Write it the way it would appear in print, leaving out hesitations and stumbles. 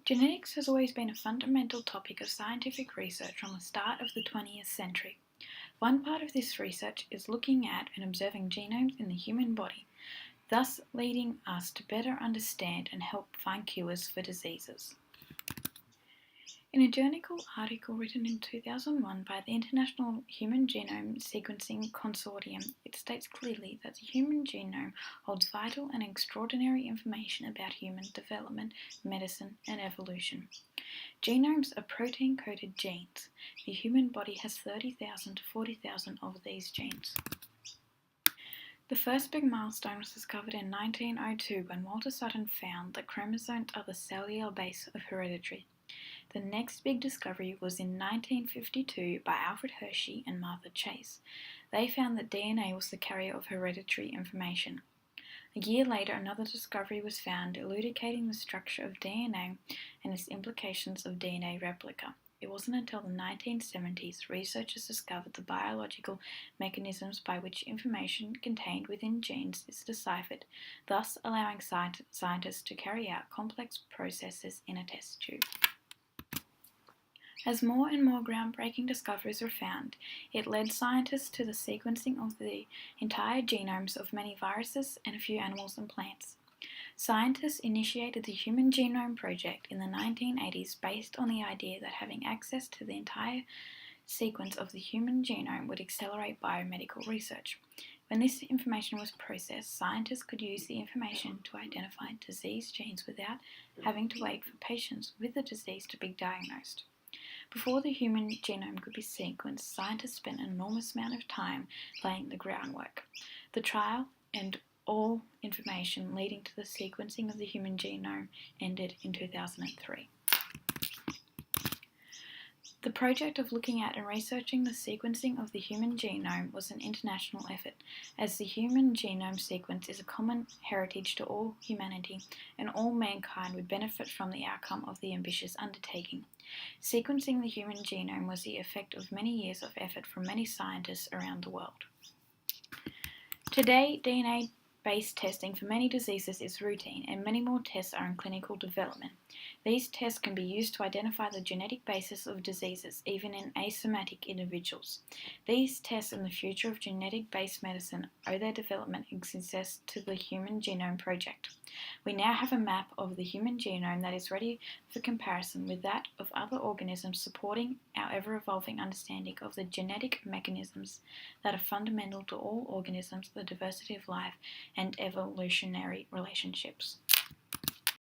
Genetics has always been a fundamental topic of scientific research from the start of the 20th century. One part of this research is looking at and observing genomes in the human body, thus leading us to better understand and help find cures for diseases. In a journal article written in 2001 by the International Human Genome Sequencing Consortium, it states clearly that the human genome holds vital and extraordinary information about human development, medicine, and evolution. Genomes are protein-coded genes. The human body has 30,000 to 40,000 of these genes. The first big milestone was discovered in 1902 when Walter Sutton found that chromosomes are the cellular base of heredity. The next big discovery was in 1952 by Alfred Hershey and Martha Chase. They found that DNA was the carrier of hereditary information. A year later, another discovery was found elucidating the structure of DNA and its implications of DNA replica. It wasn't until the 1970s researchers discovered the biological mechanisms by which information contained within genes is deciphered, thus allowing scientists to carry out complex processes in a test tube. As more and more groundbreaking discoveries were found, it led scientists to the sequencing of the entire genomes of many viruses and a few animals and plants. Scientists initiated the Human Genome Project in the 1980s based on the idea that having access to the entire sequence of the human genome would accelerate biomedical research. When this information was processed, scientists could use the information to identify disease genes without having to wait for patients with the disease to be diagnosed. Before the human genome could be sequenced, scientists spent an enormous amount of time laying the groundwork. The trial and all information leading to the sequencing of the human genome ended in 2003. The project of looking at and researching the sequencing of the human genome was an international effort, as the human genome sequence is a common heritage to all humanity, and all mankind would benefit from the outcome of the ambitious undertaking. Sequencing the human genome was the effect of many years of effort from many scientists around the world. Today, DNA-based testing for many diseases is routine, and many more tests are in clinical development. These tests can be used to identify the genetic basis of diseases, even in asymptomatic individuals. These tests and the future of genetic-based medicine owe their development and success to the Human Genome Project. We now have a map of the human genome that is ready for comparison with that of other organisms, supporting our ever-evolving understanding of the genetic mechanisms that are fundamental to all organisms, the diversity of life, and evolutionary relationships.